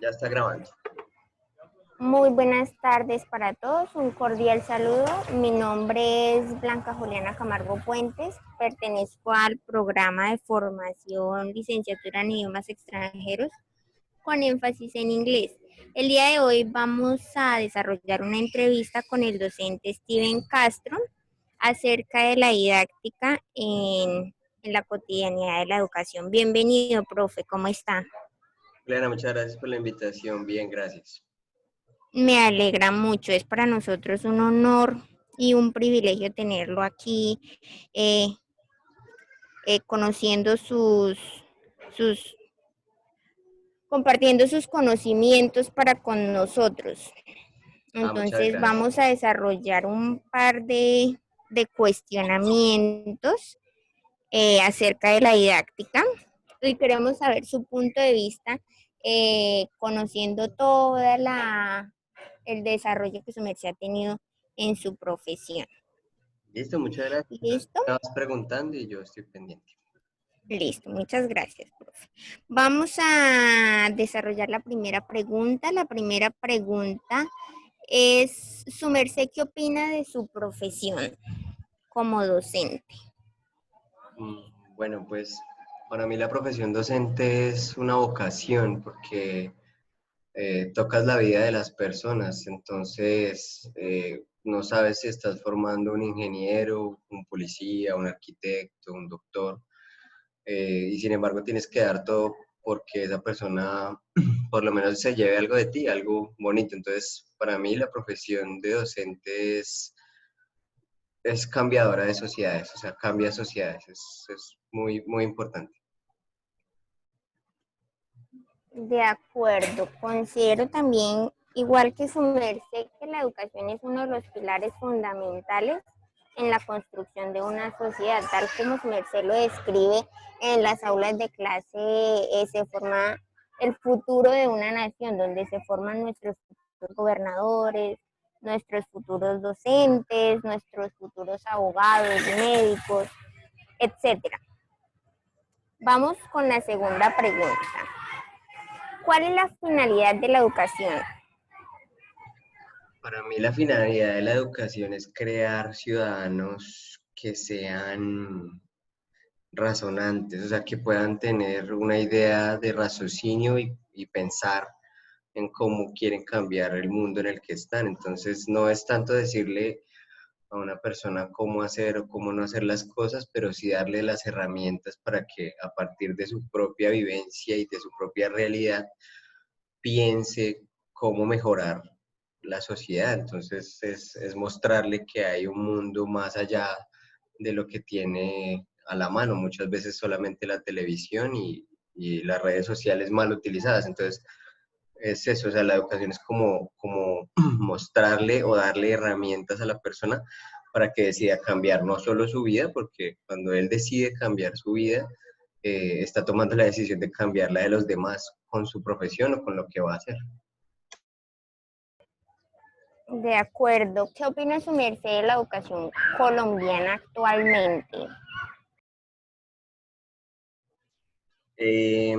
Ya está grabando. Muy buenas tardes para todos, un cordial saludo. Mi nombre es Blanca Juliana Camargo Puentes, pertenezco al programa de formación licenciatura en idiomas extranjeros con énfasis en inglés. El día de hoy vamos a desarrollar una entrevista con el docente Steven Castro acerca de la didáctica en la cotidianidad de la educación. Bienvenido, profe, ¿cómo está? Juliana, muchas gracias por la invitación. Bien, gracias. Me alegra mucho, es para nosotros un honor y un privilegio tenerlo aquí, eh, conociendo sus, compartiendo sus conocimientos para con nosotros. Muchas Entonces gracias. vamos a desarrollar un par de cuestionamientos acerca de la didáctica y queremos saber su punto de vista, conociendo el desarrollo que su merced ha tenido en su profesión. Listo, muchas gracias. ¿Listo? Me vas preguntando y yo estoy pendiente. Listo, muchas gracias, profe. Vamos a desarrollar la primera pregunta. La primera pregunta es, su merced, ¿qué opina de su profesión como docente? Bueno, pues para mí la profesión docente es una vocación porque tocas la vida de las personas, entonces no sabes si estás formando un ingeniero, un policía, un arquitecto, un doctor, y sin embargo tienes que dar todo porque esa persona por lo menos se lleve algo de ti, algo bonito. Entonces, para mí la profesión de docente es cambiadora de sociedades, o sea, cambia sociedades, es muy, muy importante. De acuerdo, considero también, igual que su merced, que la educación es uno de los pilares fundamentales en la construcción de una sociedad, tal como su merced lo describe en las aulas de clase, se forma el futuro de una nación, donde se forman nuestros futuros gobernadores, nuestros futuros docentes, nuestros futuros abogados, médicos, etcétera. Vamos con la segunda pregunta. ¿Cuál es la finalidad de la educación? Para mí la finalidad de la educación es crear ciudadanos que sean razonantes, o sea, que puedan tener una idea de raciocinio y pensar en cómo quieren cambiar el mundo en el que están. Entonces, no es tanto decirle a una persona cómo hacer o cómo no hacer las cosas, pero sí darle las herramientas para que a partir de su propia vivencia y de su propia realidad piense cómo mejorar la sociedad. Entonces es mostrarle que hay un mundo más allá de lo que tiene a la mano, muchas veces solamente la televisión y las redes sociales mal utilizadas. Entonces es eso, o sea, la educación es como mostrarle o darle herramientas a la persona para que decida cambiar no solo su vida, porque cuando él decide cambiar su vida, está tomando la decisión de cambiar la de los demás con su profesión o con lo que va a hacer. De acuerdo. ¿Qué opina su merced de la educación colombiana actualmente? Eh,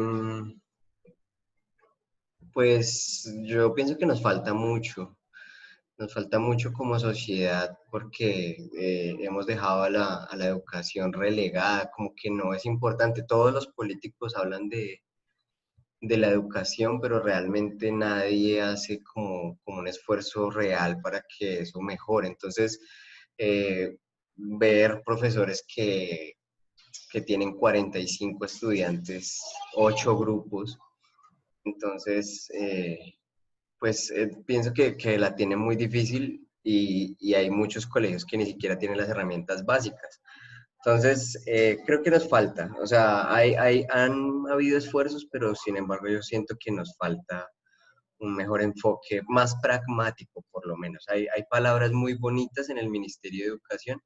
pues yo pienso que nos falta mucho como sociedad porque hemos dejado a la educación relegada, como que no es importante. Todos los políticos hablan de la educación, pero realmente nadie hace como un esfuerzo real para que eso mejore. Entonces, ver profesores que tienen 45 estudiantes, 8 grupos, entonces, pues pienso que la tienen muy difícil y hay muchos colegios que ni siquiera tienen las herramientas básicas. Entonces, creo que nos falta, o sea, han habido esfuerzos, pero sin embargo yo siento que nos falta un mejor enfoque, más pragmático por lo menos. Hay palabras muy bonitas en el Ministerio de Educación,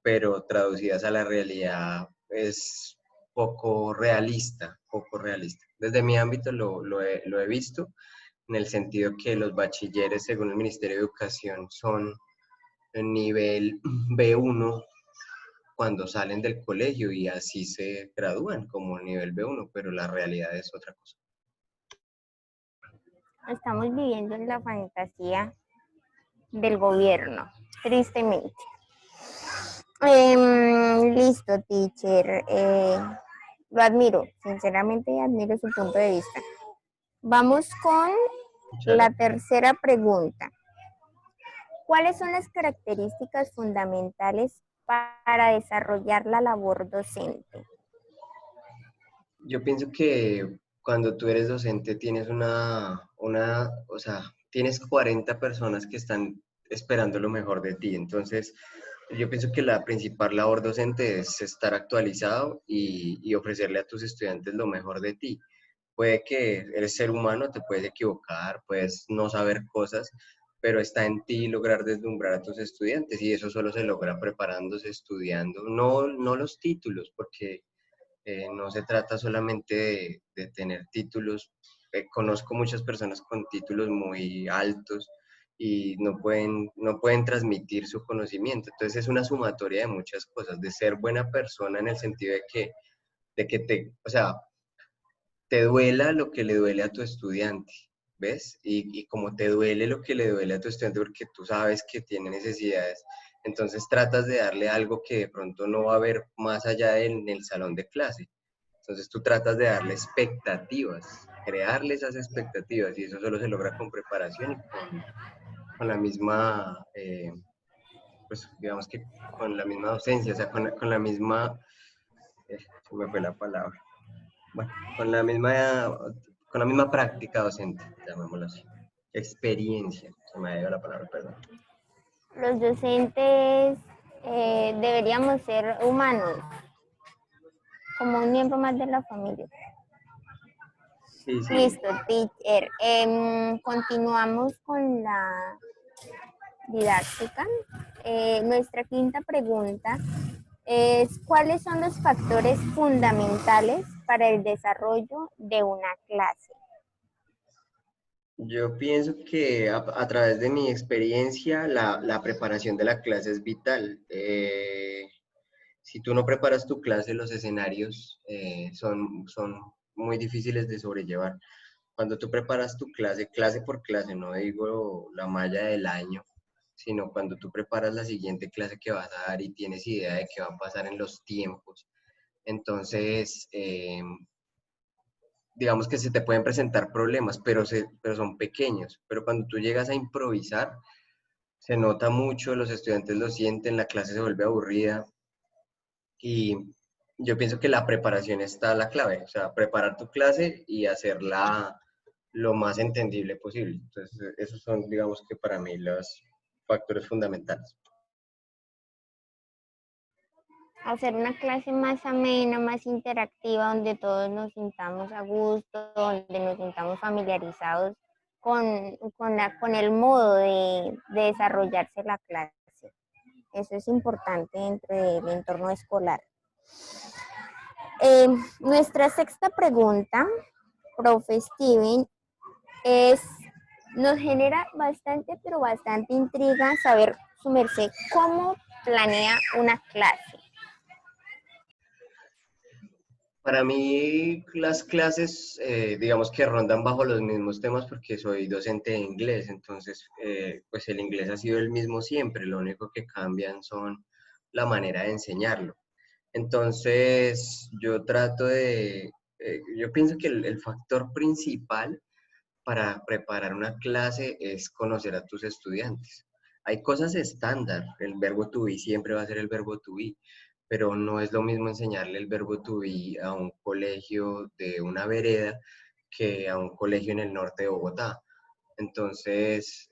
pero traducidas a la realidad es poco realista, poco realista. Desde mi ámbito lo he visto en el sentido que los bachilleres, según el Ministerio de Educación, son en nivel B1 cuando salen del colegio y así se gradúan como nivel B1, pero la realidad es otra cosa. Estamos viviendo en la fantasía del gobierno, tristemente. Listo, teacher. Lo admiro, sinceramente admiro su punto de vista. Vamos con Muchas la gracias. tercera pregunta. ¿Cuáles son las características fundamentales para desarrollar la labor docente? Yo pienso que cuando tú eres docente tienes o sea, tienes 40 personas que están esperando lo mejor de ti. Entonces, yo pienso que la principal labor docente es estar actualizado y ofrecerle a tus estudiantes lo mejor de ti. Puede que eres ser humano, te puedes equivocar, puedes no saber cosas, pero está en ti lograr deslumbrar a tus estudiantes y eso solo se logra preparándose, estudiando, no los títulos, porque no se trata solamente de tener títulos. Conozco muchas personas con títulos muy altos y no pueden transmitir su conocimiento. Entonces es una sumatoria de muchas cosas, de ser buena persona en el sentido de que o sea, te duela lo que le duele a tu estudiante, ¿ves? Y como te duele lo que le duele a tu estudiante porque tú sabes que tiene necesidades, entonces tratas de darle algo que de pronto no va a haber más allá en el salón de clase. Entonces tú tratas de darle expectativas, crearle esas expectativas y eso solo se logra con preparación y con la misma, pues digamos que con la misma docencia, o sea, con la misma, se me fue la palabra, bueno, con la misma práctica docente, llamémoslo así. Experiencia, se me ha ido la palabra, perdón. Los docentes deberíamos ser humanos, como un miembro más de la familia. Sí, sí. Listo, teacher. Continuamos con la didáctica. Nuestra quinta pregunta es, ¿cuáles son los factores fundamentales para el desarrollo de una clase? Yo pienso que a través de mi experiencia, la preparación de la clase es vital. Si tú no preparas tu clase, los escenarios son muy difíciles de sobrellevar. Cuando tú preparas tu clase, clase por clase, no digo la malla del año, sino cuando tú preparas la siguiente clase que vas a dar y tienes idea de qué va a pasar en los tiempos, entonces, digamos que se te pueden presentar problemas, pero son pequeños. Pero cuando tú llegas a improvisar, se nota mucho, los estudiantes lo sienten, la clase se vuelve aburrida y yo pienso que la preparación está la clave, o sea, preparar tu clase y hacerla lo más entendible posible. Entonces, esos son, digamos que para mí, los factores fundamentales. Hacer una clase más amena, más interactiva, donde todos nos sintamos a gusto, donde nos sintamos familiarizados con el modo de desarrollarse la clase. Eso es importante dentro del entorno escolar. Nuestra sexta pregunta, profe Steven, es, nos genera bastante, pero bastante intriga saber su merced cómo planea una clase. Para mí, las clases, digamos que rondan bajo los mismos temas porque soy docente de inglés, entonces, pues el inglés ha sido el mismo siempre, lo único que cambian son la manera de enseñarlo. Entonces, yo pienso que el factor principal para preparar una clase es conocer a tus estudiantes. Hay cosas estándar, el verbo to be siempre va a ser el verbo to be, pero no es lo mismo enseñarle el verbo to be a un colegio de una vereda que a un colegio en el norte de Bogotá. Entonces,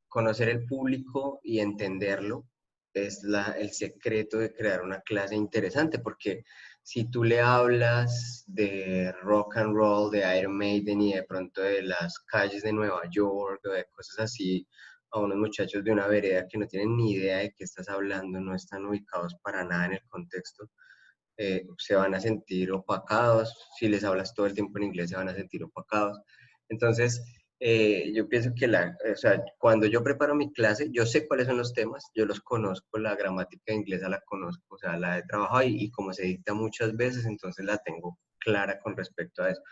conocer el público y entenderlo es el secreto de crear una clase interesante, porque si tú le hablas de rock and roll, de Iron Maiden y de pronto de las calles de Nueva York o de cosas así a unos muchachos de una vereda que no tienen ni idea de qué estás hablando, no están ubicados para nada en el contexto, se van a sentir opacados. Si les hablas todo el tiempo en inglés, se van a sentir opacados. Entonces, yo pienso que o sea, cuando yo preparo mi clase, yo sé cuáles son los temas, yo los conozco, la gramática inglesa la conozco, o sea, la he trabajado y como se dicta muchas veces, entonces la tengo clara con respecto a eso.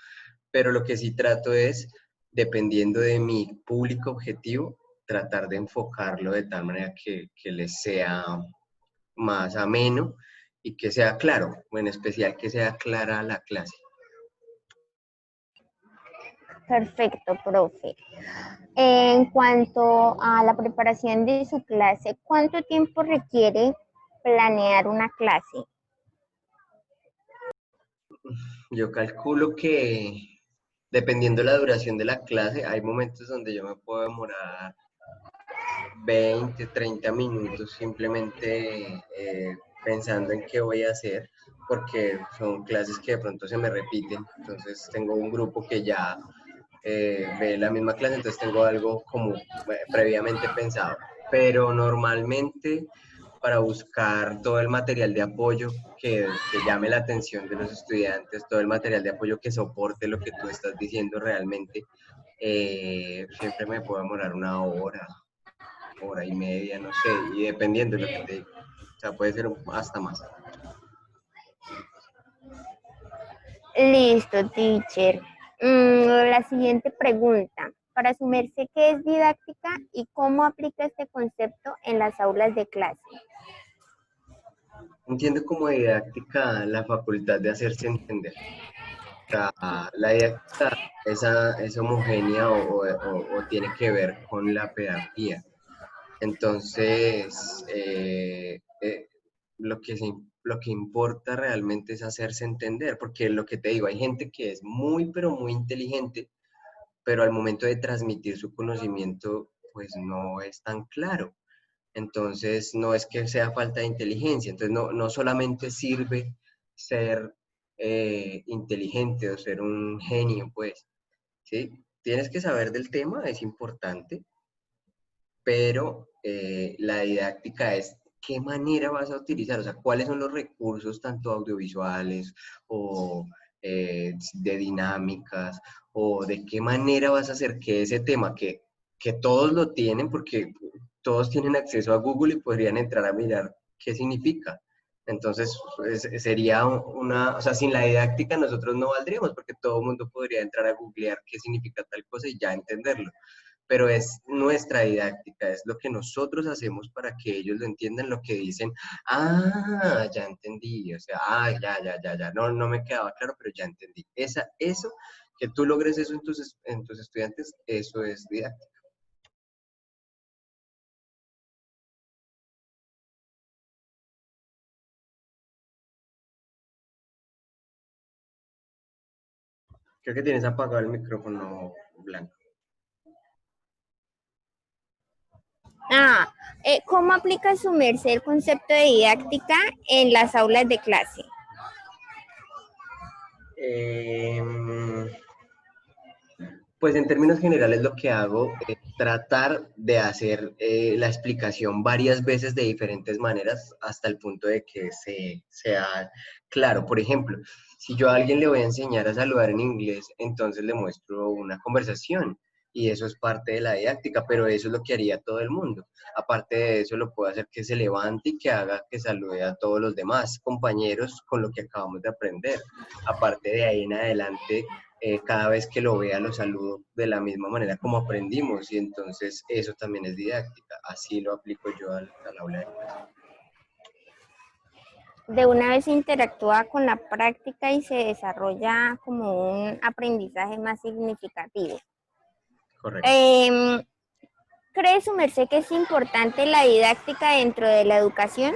Pero lo que sí trato es dependiendo de mi público objetivo, tratar de enfocarlo de tal manera que les sea más ameno y que sea claro, o en especial que sea clara la clase. Perfecto, profe. En cuanto a la preparación de su clase, ¿cuánto tiempo requiere planear una clase? Yo calculo que dependiendo de la duración de la clase, hay momentos donde yo me puedo demorar 20, 30 minutos simplemente pensando en qué voy a hacer, porque son clases que de pronto se me repiten. Entonces tengo un grupo que ya ve la misma clase, entonces tengo algo como previamente pensado. Pero normalmente para buscar todo el material de apoyo que llame la atención de los estudiantes, todo el material de apoyo que soporte lo que tú estás diciendo realmente, siempre me puedo demorar una hora, hora y media, no sé, y dependiendo de lo que te digo. O sea, puede ser hasta más. Listo, teacher. La siguiente pregunta. Para su merced, ¿qué es didáctica y cómo aplica este concepto en las aulas de clase? Entiendo como didáctica la facultad de hacerse entender. O sea, la didáctica es homogénea o tiene que ver con la pedagogía. Entonces, lo que importa realmente es hacerse entender, porque lo que te digo, hay gente que es muy, pero muy inteligente, pero al momento de transmitir su conocimiento, pues no es tan claro. Entonces, no es que sea falta de inteligencia, entonces no solamente sirve ser inteligente o ser un genio, pues, ¿sí? Tienes que saber del tema, es importante, pero la didáctica es qué manera vas a utilizar, o sea, cuáles son los recursos tanto audiovisuales o de dinámicas, o de qué manera vas a hacer que ese tema que todos lo tienen, porque todos tienen acceso a Google y podrían entrar a mirar qué significa. Entonces, sería una, o sea, sin la didáctica nosotros no valdríamos, porque todo el mundo podría entrar a googlear qué significa tal cosa y ya entenderlo, pero es nuestra didáctica, es lo que nosotros hacemos para que ellos lo entiendan, lo que dicen, ah, ya entendí, o sea, ah, ya, no me quedaba claro, pero ya entendí. Eso, que tú logres eso en tus estudiantes, eso es didáctica. Creo que tienes apagado el micrófono, Blanco. ¿Cómo aplica su merced el concepto de didáctica en las aulas de clase? Eh, Pues en términos generales lo que hago es tratar de hacer la explicación varias veces de diferentes maneras hasta el punto de que sea claro. Por ejemplo, si yo a alguien le voy a enseñar a saludar en inglés, entonces le muestro una conversación y eso es parte de la didáctica, pero eso es lo que haría todo el mundo. Aparte de eso, lo puedo hacer que se levante y que haga que salude a todos los demás compañeros con lo que acabamos de aprender. Aparte de ahí en adelante cada vez que lo vea lo saludo de la misma manera como aprendimos y entonces eso también es didáctica, así lo aplico yo al aula de clase. De una vez interactúa con la práctica y se desarrolla como un aprendizaje más significativo. Correcto. Eh, ¿Cree su merced que es importante la didáctica dentro de la educación?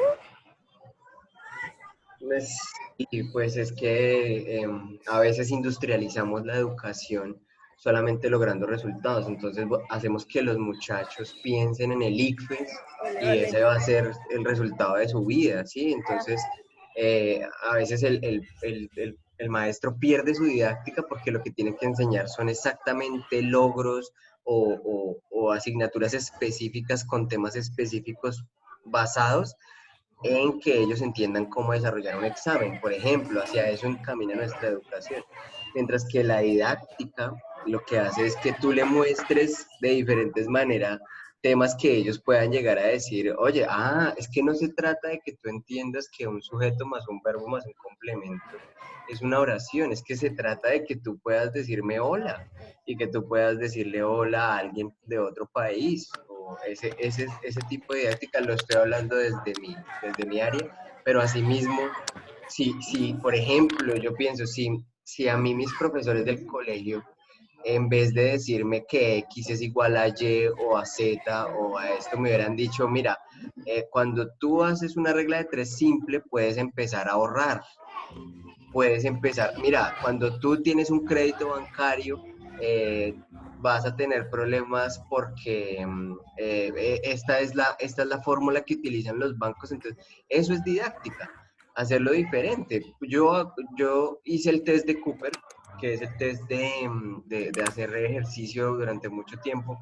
Y pues es que a veces industrializamos la educación solamente logrando resultados, entonces hacemos que los muchachos piensen en el ICFES y ese va a ser el resultado de su vida, ¿sí? Entonces, a veces el maestro pierde su didáctica porque lo que tiene que enseñar son exactamente logros o asignaturas específicas con temas específicos basados en que ellos entiendan cómo desarrollar un examen. Por ejemplo, hacia eso encamina nuestra educación. Mientras que la didáctica lo que hace es que tú le muestres de diferentes maneras temas que ellos puedan llegar a decir, oye, es que no se trata de que tú entiendas que un sujeto más un verbo más un complemento es una oración, es que se trata de que tú puedas decirme hola y que tú puedas decirle hola a alguien de otro país. O ese tipo de didáctica lo estoy hablando desde mi área, pero asimismo, si por ejemplo, yo pienso, si a mí mis profesores del colegio en vez de decirme que X es igual a Y o a Z o a esto, me hubieran dicho, mira, cuando tú haces una regla de tres simple, puedes empezar a ahorrar, puedes empezar, mira, cuando tú tienes un crédito bancario, vas a tener problemas porque esta es la fórmula que utilizan los bancos, entonces eso es didáctica, hacerlo diferente. Yo hice el test de Cooper, que es el test de hacer ejercicio durante mucho tiempo.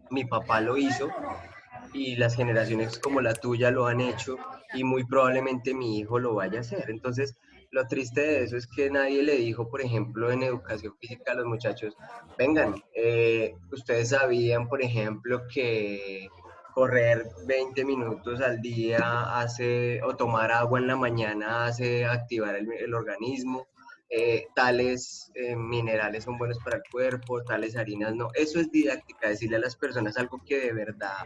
Mi papá lo hizo y las generaciones como la tuya lo han hecho y muy probablemente mi hijo lo vaya a hacer. Entonces, lo triste de eso es que nadie le dijo, por ejemplo, en educación física a los muchachos, vengan, ustedes sabían, por ejemplo, que correr 20 minutos al día hace, o tomar agua en la mañana hace activar el organismo, tales minerales son buenos para el cuerpo, tales harinas no. Eso es didáctica, decirle a las personas algo que de verdad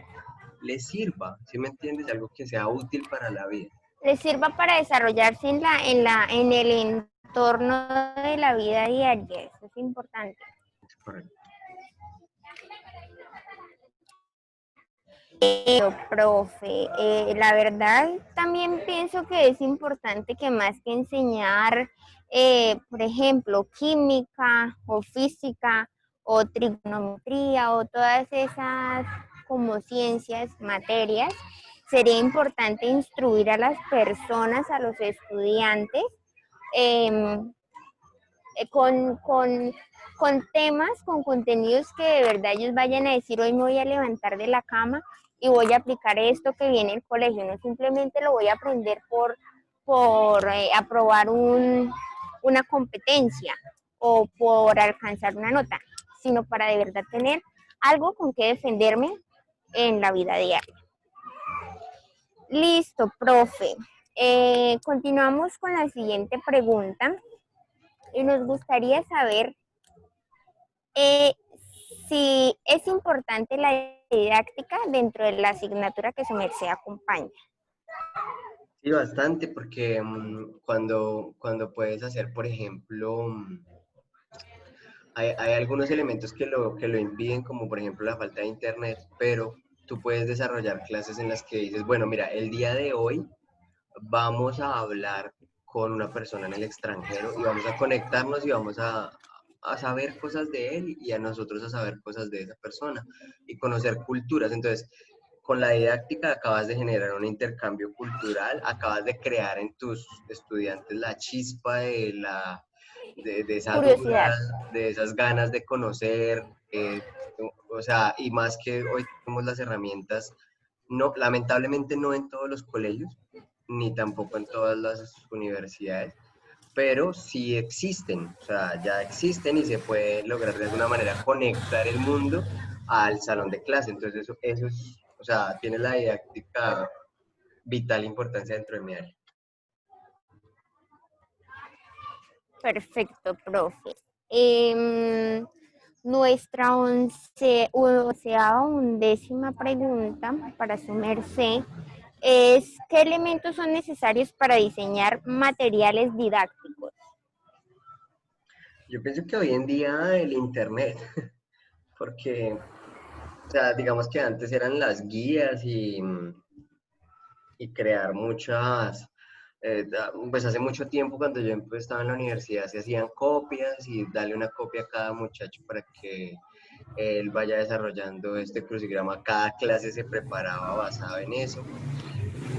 les sirva, ¿sí me entiendes? Algo que sea útil para la vida. Les sirva para desarrollarse en el entorno de la vida diaria. Eso es importante. Correcto. Profe, la verdad también pienso que es importante que más que enseñar, por ejemplo, química o física o trigonometría o todas esas como ciencias, materias, sería importante instruir a las personas, a los estudiantes, eh, con temas, con contenidos que de verdad ellos vayan a decir, hoy me voy a levantar de la cama y voy a aplicar esto que viene el colegio, no simplemente lo voy a aprender por aprobar una competencia o por alcanzar una nota, sino para de verdad tener algo con que defenderme en la vida diaria. Listo, profe. Continuamos con la siguiente pregunta y nos gustaría saber si es importante la didáctica dentro de la asignatura que su merced acompaña. Sí, bastante, porque cuando puedes hacer, por ejemplo, hay algunos elementos que lo impiden, como por ejemplo la falta de internet, pero tú puedes desarrollar clases en las que dices, bueno, mira, el día de hoy vamos a hablar con una persona en el extranjero y vamos a conectarnos y vamos a saber cosas de él y a nosotros a saber cosas de esa persona y conocer culturas. Entonces, con la didáctica acabas de generar un intercambio cultural, acabas de crear en tus estudiantes la chispa de esa duda, Curiosidad. de esas ganas de conocer, o sea, y más que hoy tenemos las herramientas, no, lamentablemente no en todos los colegios, ni tampoco en todas las universidades, pero sí existen, o sea, ya existen y se puede lograr de alguna manera conectar el mundo al salón de clase. Entonces, eso es, o sea, tiene la didáctica vital importancia dentro de mi área. Perfecto, profe. Nuestra undécima pregunta para su merced es: ¿qué elementos son necesarios para diseñar materiales didácticos? Yo pienso que hoy en día el Internet, porque, o sea, digamos que antes eran las guías y crear muchas, pues hace mucho tiempo cuando yo estaba en la universidad se hacían copias y darle una copia a cada muchacho para que él vaya desarrollando este crucigrama. Cada clase se preparaba basado en eso.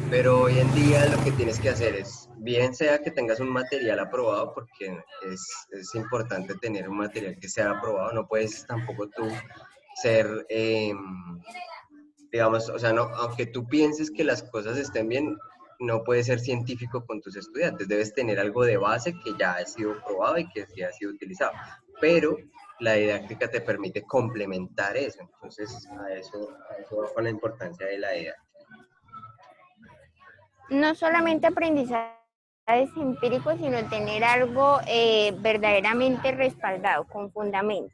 Pero hoy en día lo que tienes que hacer es, bien sea que tengas un material aprobado, porque es importante tener un material que sea aprobado, no puedes tampoco tú ser, digamos, o sea, no, aunque tú pienses que las cosas estén bien, no puedes ser científico con tus estudiantes, debes tener algo de base que ya ha sido probado y que sí ha sido utilizado. Pero la didáctica te permite complementar eso. Entonces, a eso va con la importancia de la didáctica. No solamente aprendizajes empíricos, sino tener algo verdaderamente respaldado, con fundamento.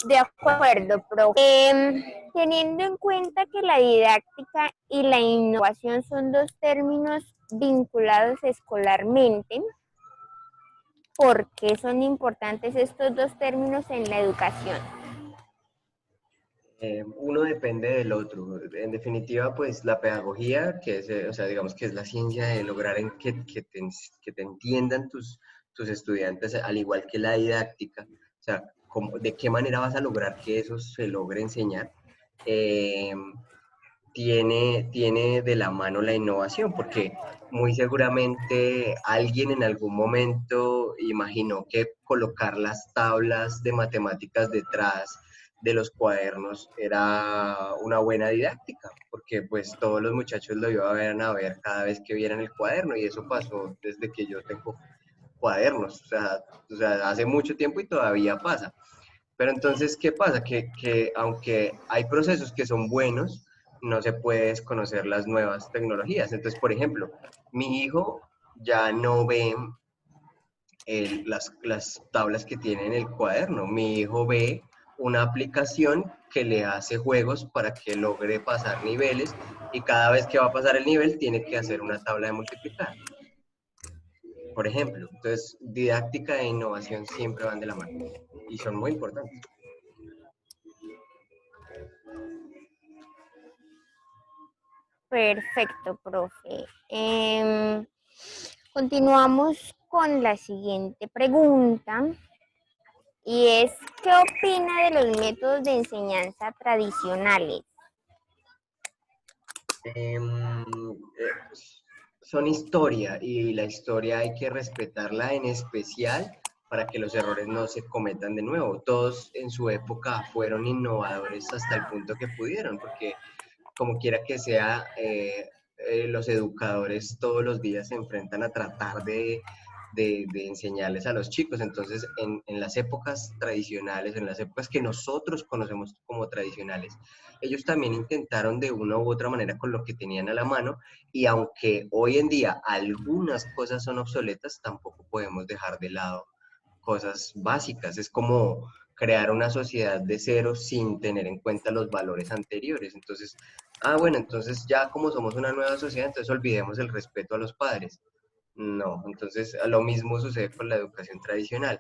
De acuerdo, profe. Teniendo en cuenta que la didáctica y la innovación son dos términos vinculados escolarmente, ¿por qué son importantes estos dos términos en la educación? Uno depende del otro. En definitiva, pues la pedagogía, que es, o sea, digamos que es la ciencia de lograr que te entiendan tus estudiantes, al igual que la didáctica, o sea, de qué manera vas a lograr que eso se logre enseñar. Eh, tiene de la mano la innovación, porque muy seguramente alguien en algún momento imaginó que colocar las tablas de matemáticas detrás de los cuadernos era una buena didáctica, porque pues todos los muchachos lo iban a ver cada vez que vieran el cuaderno, y eso pasó desde que yo tengo cuadernos, o sea hace mucho tiempo y todavía pasa. Pero entonces, ¿qué pasa? Que aunque hay procesos que son buenos, no se puede desconocer las nuevas tecnologías. Entonces, por ejemplo, mi hijo ya no ve las tablas que tiene en el cuaderno. Mi hijo ve una aplicación que le hace juegos para que logre pasar niveles, y cada vez que va a pasar el nivel tiene que hacer una tabla de multiplicar, por ejemplo. Entonces, didáctica e innovación siempre van de la mano y son muy importantes. Perfecto, profe. Continuamos con la siguiente pregunta y es, ¿qué opina de los métodos de enseñanza tradicionales? Son historia, y la historia hay que respetarla, en especial para que los errores no se cometan de nuevo. Todos en su época fueron innovadores hasta el punto que pudieron, porque como quiera que sea, los educadores todos los días se enfrentan a tratar de enseñarles a los chicos. Entonces, en las épocas tradicionales, en las épocas que nosotros conocemos como tradicionales, ellos también intentaron de una u otra manera con lo que tenían a la mano, y aunque hoy en día algunas cosas son obsoletas, tampoco podemos dejar de lado cosas básicas. Es como crear una sociedad de cero sin tener en cuenta los valores anteriores. Entonces, bueno, entonces ya como somos una nueva sociedad, entonces olvidemos el respeto a los padres. No, entonces lo mismo sucede con la educación tradicional.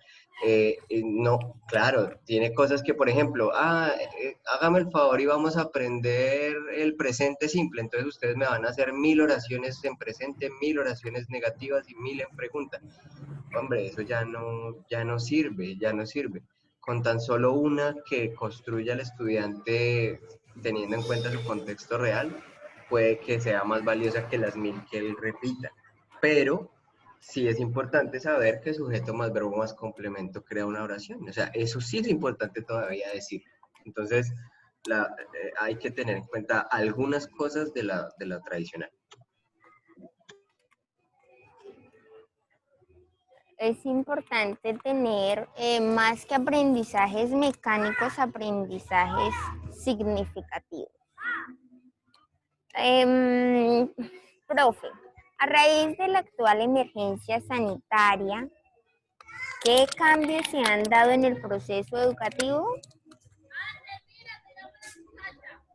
No, claro, tiene cosas que, por ejemplo, hágame el favor y vamos a aprender el presente simple. Entonces ustedes me van a hacer 1000 oraciones en presente, 1000 oraciones negativas y 1000 en pregunta. Hombre, eso ya no sirve, ya no sirve. Con tan solo una que construya al estudiante teniendo en cuenta su contexto real, puede que sea más valiosa que las 1000 que él repita. Pero sí es importante saber que sujeto más verbo más complemento crea una oración. O sea, eso sí es importante todavía decir. Entonces, hay que tener en cuenta algunas cosas de la tradicional. Es importante tener más que aprendizajes mecánicos, aprendizajes significativos. Profe, a raíz de la actual emergencia sanitaria, ¿qué cambios se han dado en el proceso educativo?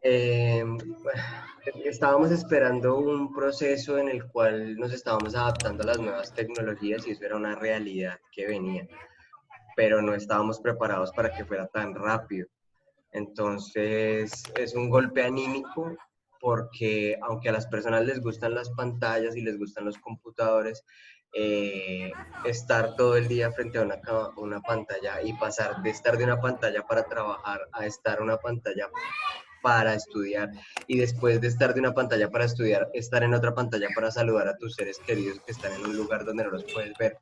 Eh, Estábamos esperando un proceso en el cual nos estábamos adaptando a las nuevas tecnologías, y eso era una realidad que venía, pero no estábamos preparados para que fuera tan rápido. Entonces es un golpe anímico, porque aunque a las personas les gustan las pantallas y les gustan los computadores, estar todo el día frente a una pantalla, y pasar de estar de una pantalla para trabajar a estar una pantalla para estudiar, y después de estar de una pantalla para estudiar, estar en otra pantalla para saludar a tus seres queridos que están en un lugar donde no los puedes ver,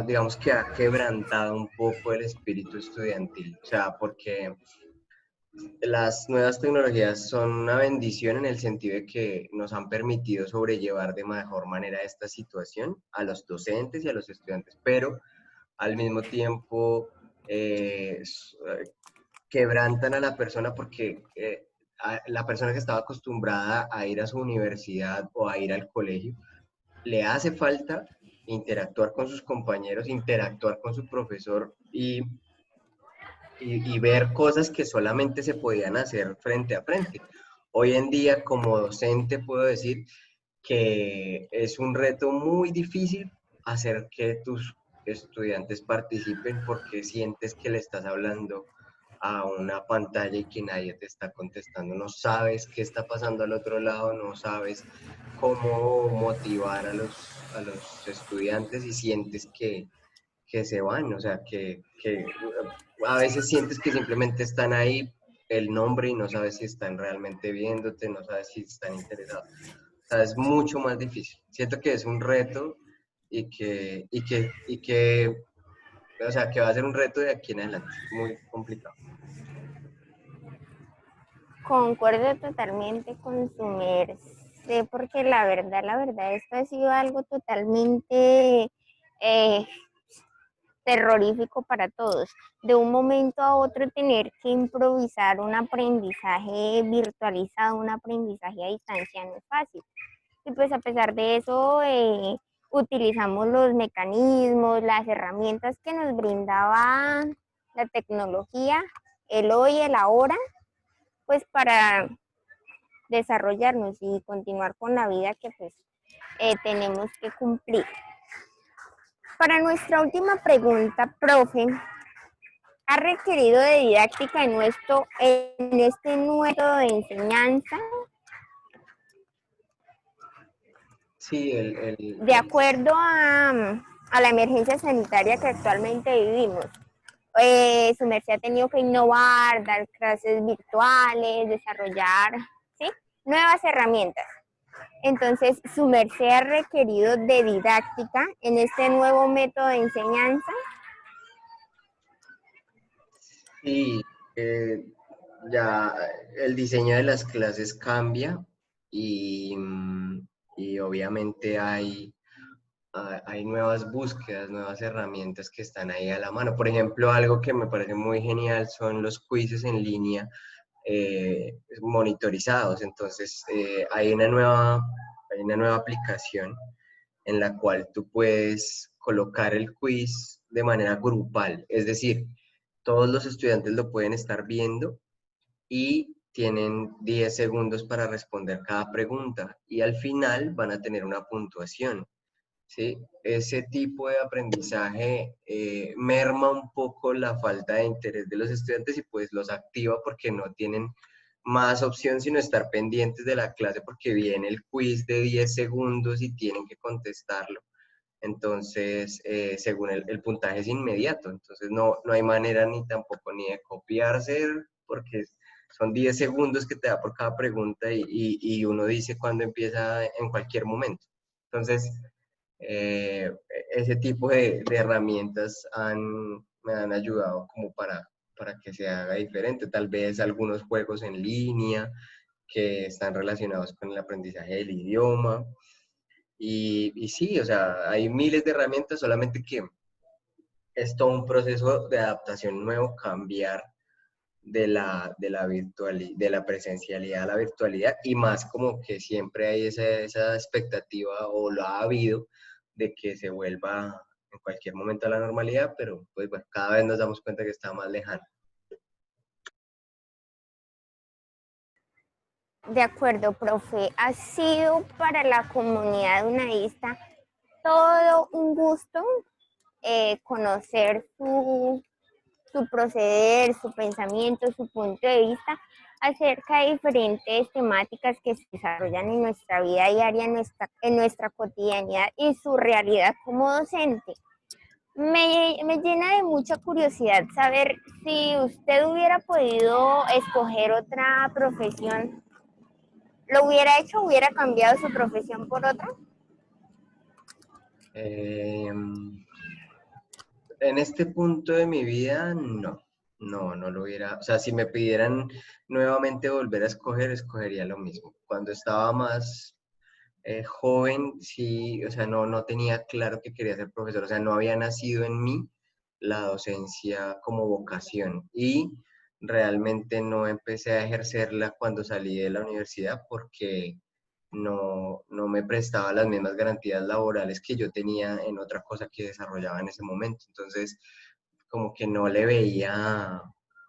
digamos que ha quebrantado un poco el espíritu estudiantil. O sea, porque las nuevas tecnologías son una bendición en el sentido de que nos han permitido sobrellevar de mejor manera esta situación a los docentes y a los estudiantes, pero al mismo tiempo quebrantan a la persona porque la persona que estaba acostumbrada a ir a su universidad o a ir al colegio, le hace falta interactuar con sus compañeros, interactuar con su profesor y ver cosas que solamente se podían hacer frente a frente. Hoy en día, como docente, puedo decir que es un reto muy difícil hacer que tus estudiantes participen porque sientes que le estás hablando a una pantalla y que nadie te está contestando. No sabes qué está pasando al otro lado, no sabes cómo motivar a los estudiantes y sientes que se van, o sea, que a veces sientes que simplemente están ahí el nombre y no sabes si están realmente viéndote, no sabes si están interesados. O sea, es mucho más difícil. Siento que es un reto y que, o sea, que va a ser un reto de aquí en adelante, muy complicado. Concuerdo totalmente con su merced, porque la verdad, esto ha sido algo totalmente eh, terrorífico para todos. De un momento a otro tener que improvisar un aprendizaje virtualizado, un aprendizaje a distancia no es fácil. Y pues a pesar de eso, utilizamos los mecanismos, las herramientas que nos brindaba la tecnología, el hoy, el ahora, pues para desarrollarnos y continuar con la vida que pues tenemos que cumplir. Para nuestra última pregunta, profe, ¿ha requerido de didáctica en este nuevo método de enseñanza? Sí, De acuerdo a la emergencia sanitaria que actualmente vivimos, su merced ha tenido que innovar, dar clases virtuales, desarrollar, ¿sí?, nuevas herramientas. Entonces, su merced ha requerido de didáctica en este nuevo método de enseñanza. sí, ya el diseño de las clases cambia y, y obviamente hay nuevas búsquedas, nuevas herramientas que están ahí a la mano. Por ejemplo, algo que me parece muy genial son los quizzes en línea monitorizados. Entonces, hay una nueva aplicación en la cual tú puedes colocar el quiz de manera grupal. Es decir, todos los estudiantes lo pueden estar viendo y tienen 10 segundos para responder cada pregunta y al final van a tener una puntuación. ¿Sí? Ese tipo de aprendizaje merma un poco la falta de interés de los estudiantes y pues los activa porque no tienen más opción sino estar pendientes de la clase porque viene el quiz de 10 segundos y tienen que contestarlo. Entonces, según el puntaje es inmediato, entonces no hay manera ni tampoco ni de copiarse porque son 10 segundos que te da por cada pregunta y uno dice cuándo empieza en cualquier momento. Entonces, eh, ese tipo de herramientas me han ayudado como para que se haga diferente. Tal vez algunos juegos en línea que están relacionados con el aprendizaje del idioma. Y sí, o sea, hay miles de herramientas, solamente que es todo un proceso de adaptación nuevo, cambiar de la presencialidad a la virtualidad y más como que siempre hay esa expectativa o lo ha habido de que se vuelva en cualquier momento a la normalidad, pero pues bueno, cada vez nos damos cuenta que está más lejano. De acuerdo, profe. Ha sido para la comunidad unadista todo un gusto conocer su proceder, su pensamiento, su punto de vista acerca de diferentes temáticas que se desarrollan en nuestra vida diaria, en nuestra cotidianidad y su realidad como docente. Me llena de mucha curiosidad saber si usted hubiera podido escoger otra profesión, ¿lo hubiera hecho? ¿Hubiera cambiado su profesión por otra? Eh, en este punto de mi vida, no lo hubiera, o sea, si me pidieran nuevamente volver a escoger, escogería lo mismo. Cuando estaba más joven, sí, o sea, no tenía claro que quería ser profesor, o sea, no había nacido en mí la docencia como vocación y realmente no empecé a ejercerla cuando salí de la universidad porque no me prestaba las mismas garantías laborales que yo tenía en otra cosa que desarrollaba en ese momento. Entonces, como que no le veía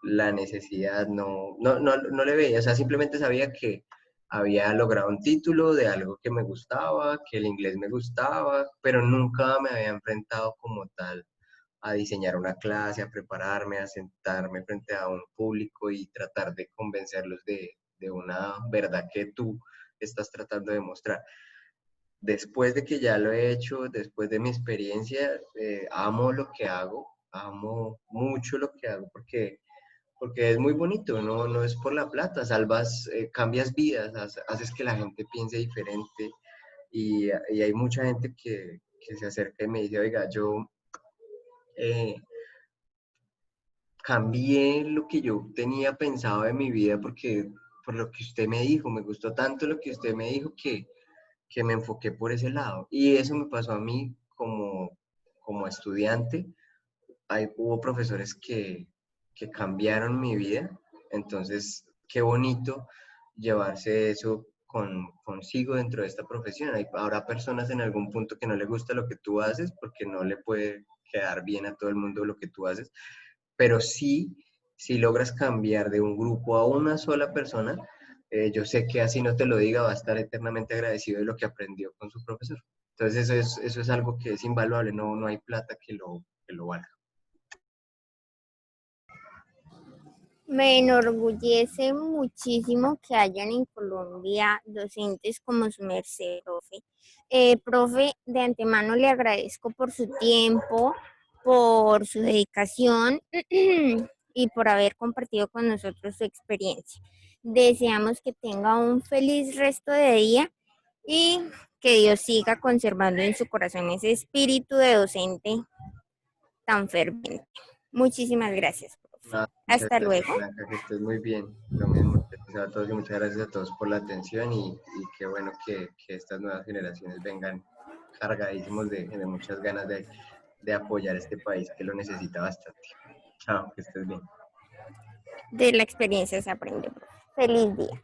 la necesidad, no le veía, o sea, simplemente sabía que había logrado un título de algo que me gustaba, que el inglés me gustaba, pero nunca me había enfrentado como tal a diseñar una clase, a prepararme, a sentarme frente a un público y tratar de convencerlos de una verdad que tú estás tratando de mostrar. Después de que ya lo he hecho, después de mi experiencia, amo lo que hago, amo mucho lo que hago porque es muy bonito, no es por la plata, salvas, cambias vidas, haces que la gente piense diferente y hay mucha gente que se acerca y me dice, oiga, yo eh, cambié lo que yo tenía pensado de mi vida porque por lo que usted me dijo, me gustó tanto lo que usted me dijo que me enfoqué por ese lado. Y eso me pasó a mí como estudiante. Hubo profesores que cambiaron mi vida, entonces qué bonito llevarse eso consigo dentro de esta profesión. Habrá personas en algún punto que no le gusta lo que tú haces porque no le puede quedar bien a todo el mundo lo que tú haces, pero sí, si logras cambiar de un grupo a una sola persona, yo sé que así no te lo diga, va a estar eternamente agradecido de lo que aprendió con su profesor. Entonces eso es algo que es invaluable, no hay plata que lo valga. Me enorgullece muchísimo que hayan en Colombia docentes como su merced, profe. Profe, de antemano le agradezco por su tiempo, por su dedicación y por haber compartido con nosotros su experiencia. Deseamos que tenga un feliz resto de día y que Dios siga conservando en su corazón ese espíritu de docente tan ferviente. Muchísimas gracias, profe. Nada, muchas Hasta gracias, luego. Blanca, que estés muy bien. Lo mismo te deseo a todos y muchas gracias a todos por la atención y qué bueno que estas nuevas generaciones vengan cargadísimos de muchas ganas de apoyar este país que lo necesita bastante. Chao, que estés bien. De la experiencia se aprende. Feliz día.